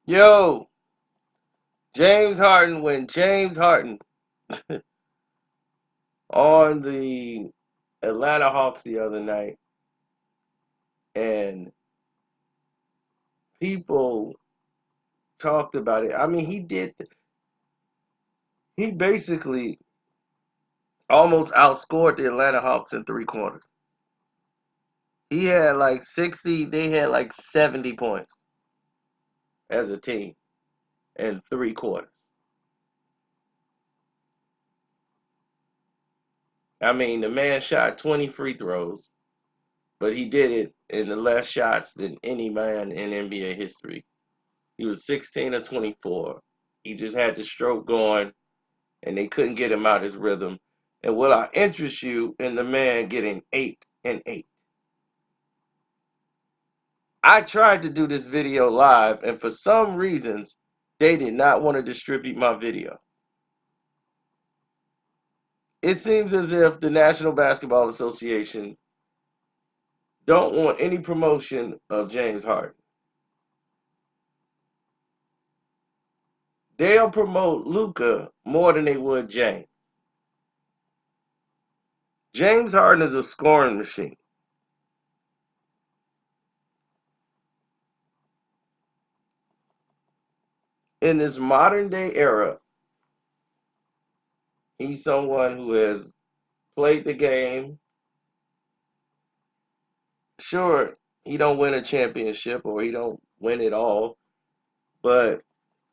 Yo, James Harden when James Harden on the Atlanta Hawks the other night, and people talked about it. I mean, he basically almost outscored the Atlanta Hawks in 3 quarters. He had like 60, they had like 70 points as a team in 3 quarters. I mean, the man shot 20 free throws, but he did it in the less shots than any man in NBA history. He was 16 or 24. He just had the stroke going, and they couldn't get him out his rhythm. And will I interest you in the man getting 8 and 8? I tried to do this video live, and for some reasons, they did not want to distribute my video. It seems as if the National Basketball Association don't want any promotion of James Harden. They'll promote Luka more than they would James. James Harden is a scoring machine. In this modern day era, he's someone who has played the game. Sure, he don't win a championship or he don't win it all, but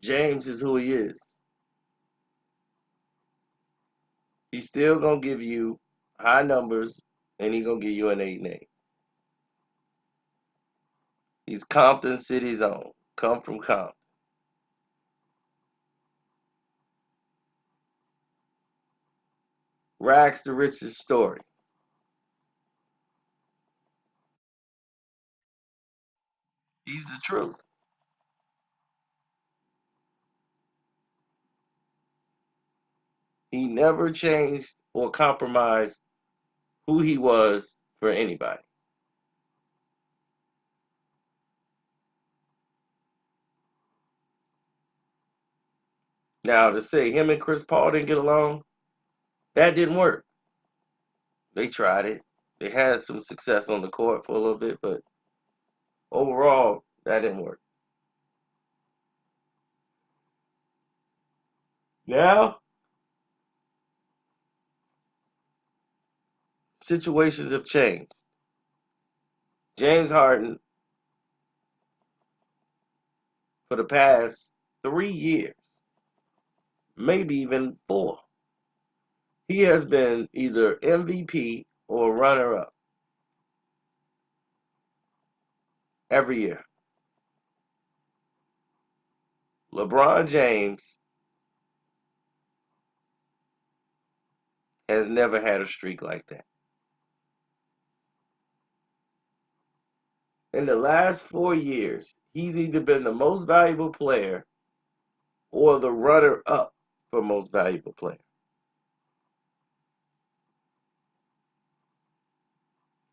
James is who he is. He's still gonna give you high numbers, and he's gonna give you an 8 and 8. He's Compton City's own. Come from Compton. Rags to riches story. He's the truth. He never changed or compromised who he was for anybody. Now, to say him and Chris Paul didn't get along, that didn't work. They tried it. They had some success on the court for a little bit, but overall, that didn't work. Now, situations have changed. James Harden, for the past 3 years, maybe even four, he has been either MVP or runner up every year. LeBron James has never had a streak like that. In the last 4 years, he's either been the most valuable player or the runner up for most valuable player.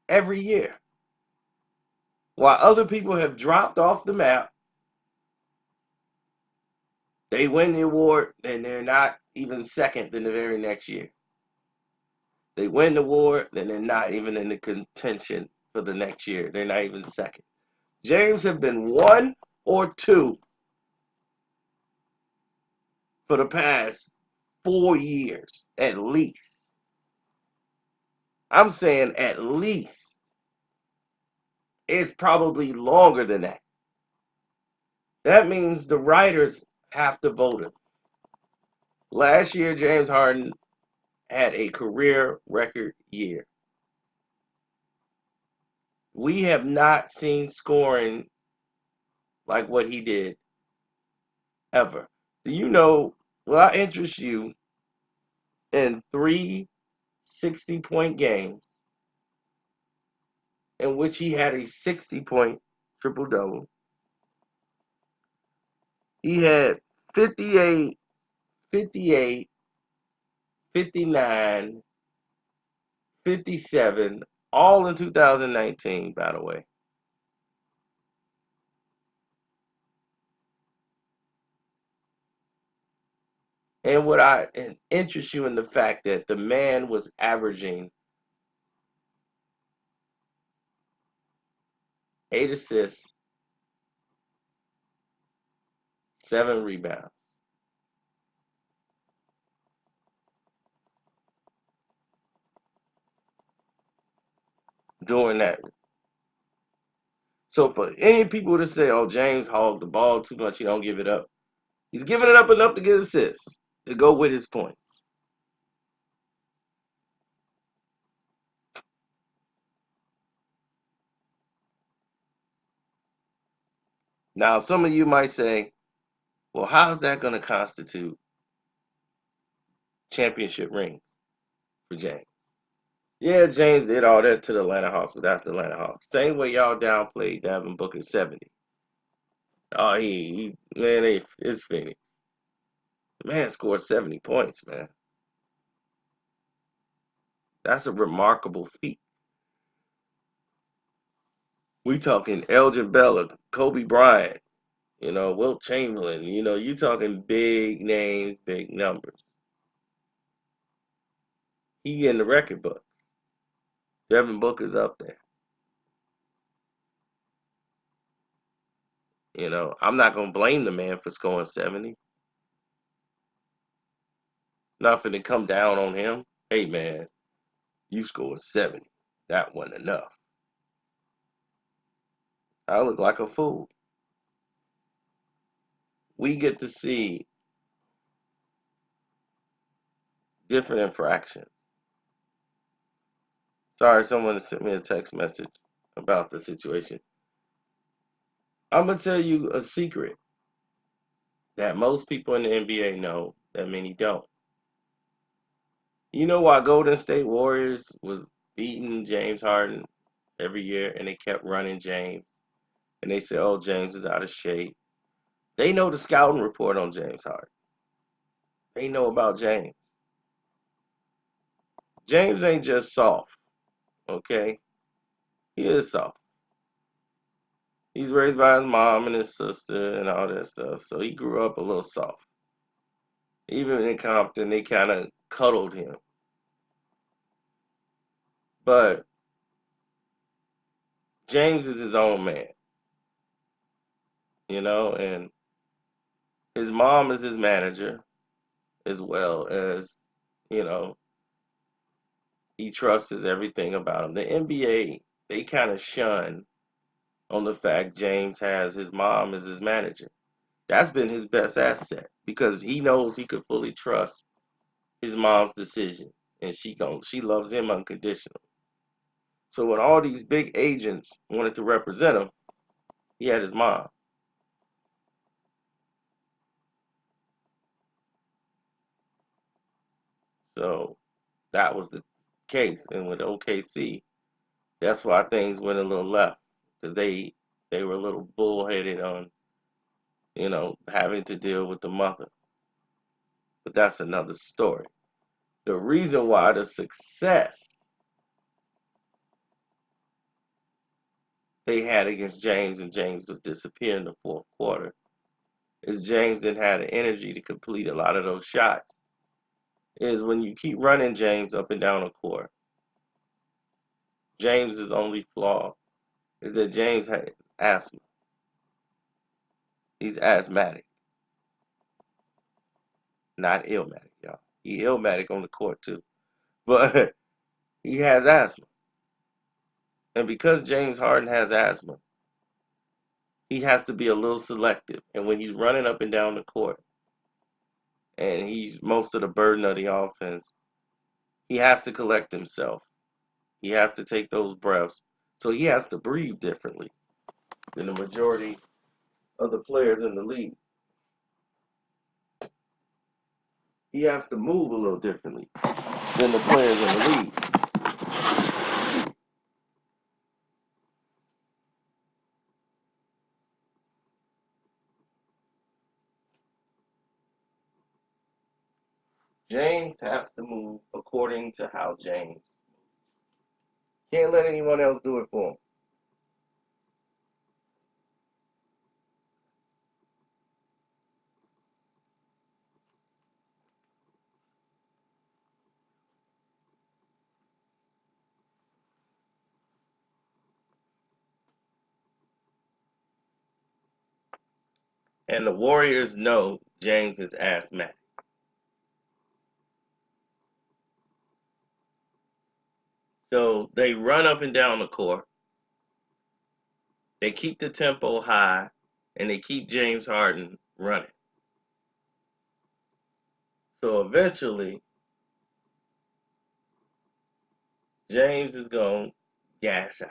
Every year. While other people have dropped off the map, they win the award and they're not even second in the very next year. They win the award, then they're not even in the contention for the next year. They're not even second. James have been one or two for the past 4 years, at least. I'm saying at least. It's probably longer than that. That means the writers have to vote him. Last year, James Harden had a career record year. We have not seen scoring like what he did ever. Do you know? Will I interest you in three 60-point games in which he had a 60-point triple double? He had 58, 58, 59, 57, all in 2019, by the way. And what I interest you in the fact that the man was averaging 8 assists, 7 rebounds doing that. So for any people to say, "Oh, James hogged the ball too much, he don't give it up," he's giving it up enough to get assists to go with his points. Now, some of you might say, "Well, how's that going to constitute championship rings for James?" Yeah, James did all that to the Atlanta Hawks, but that's the Atlanta Hawks. Same way y'all downplayed Devin Booker's 70. Oh, man, it's Phoenix. The man scored 70 points, man. That's a remarkable feat. We talking Elgin Bella, Kobe Bryant, Wilt Chamberlain. You talking big names, big numbers. He in the record book. Devin Booker's up there. I'm not gonna blame the man for scoring 70. Nothing to come down on him. Hey man, you scored 70. That wasn't enough. I look like a fool. We get to see different infractions. Sorry, someone sent me a text message about the situation. I'm gonna tell you a secret that most people in the NBA know that many don't. You know why Golden State Warriors was beating James Harden every year and they kept running James and they said, "Oh, James is out of shape." They know the scouting report on James Harden. They know about James. James ain't just soft, okay? He is soft. He's raised by his mom and his sister and all that stuff, so he grew up a little soft. Even in Compton, they kind of cuddled him. But James is his own man, and his mom is his manager as well as, you know, he trusts everything about him. The NBA, they kind of shun on the fact James has his mom as his manager. That's been his best asset because he knows he could fully trust his mom's decision, and she loves him unconditionally. So when all these big agents wanted to represent him, he had his mom. So that was the case. And with OKC, that's why things went a little left because they were a little bullheaded on having to deal with the mother. But that's another story. The reason why the success they had against James and James would disappear in the fourth quarter is James didn't have the energy to complete a lot of those shots. Is when you keep running James up and down the court. James's only flaw is that James has asthma. He's asthmatic, not illmatic, y'all. He illmatic on the court too, but he has asthma. And because James Harden has asthma, he has to be a little selective. And when he's running up and down the court, and he's most of the burden of the offense, he has to collect himself. He has to take those breaths. So he has to breathe differently than the majority of the players in the league. He has to move a little differently than the players in the league. James has to move according to how James. Can't let anyone else do it for him. And the Warriors know James is asthmatic. So they run up and down the court. They keep the tempo high, and they keep James Harden running. So eventually, James is going to gas out,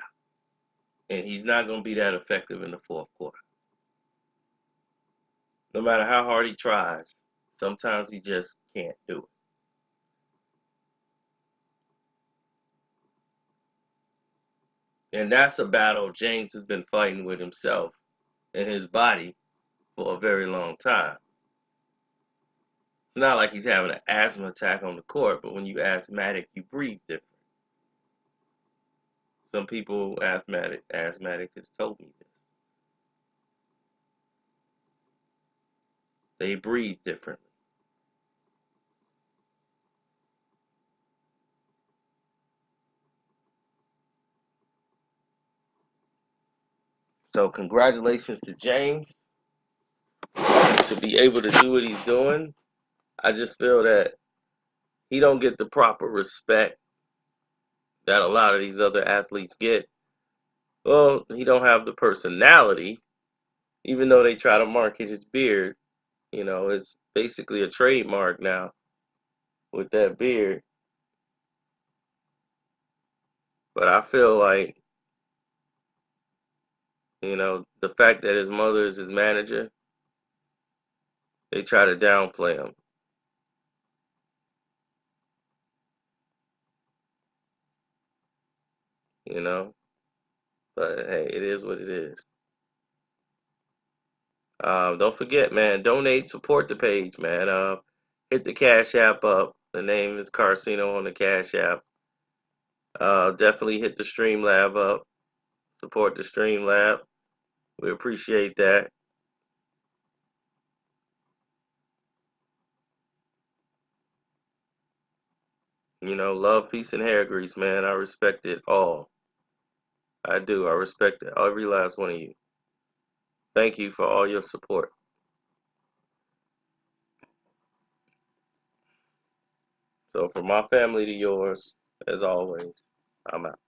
and he's not going to be that effective in the fourth quarter. No matter how hard he tries, sometimes he just can't do it. And that's a battle James has been fighting with himself and his body for a very long time. It's not like he's having an asthma attack on the court, but when you asthmatic, you breathe different. Some people asthmatic has told me this. They breathe differently. So congratulations to James to be able to do what he's doing. I just feel that he don't get the proper respect that a lot of these other athletes get. Well, he don't have the personality, even though they try to market his beard. It's basically a trademark now with that beard. But I feel like, the fact that his mother is his manager, they try to downplay him, you know. But hey, it is what it is. Don't forget, man, donate, support the page, man. Hit the Cash App up. The name is Carcino on the Cash App. Definitely hit the Streamlab up. Support the Streamlab. We appreciate that. Love, peace, and hair grease, man. I respect it all. I do. I respect it, every last one of you. Thank you for all your support. So, from my family to yours, as always, I'm out.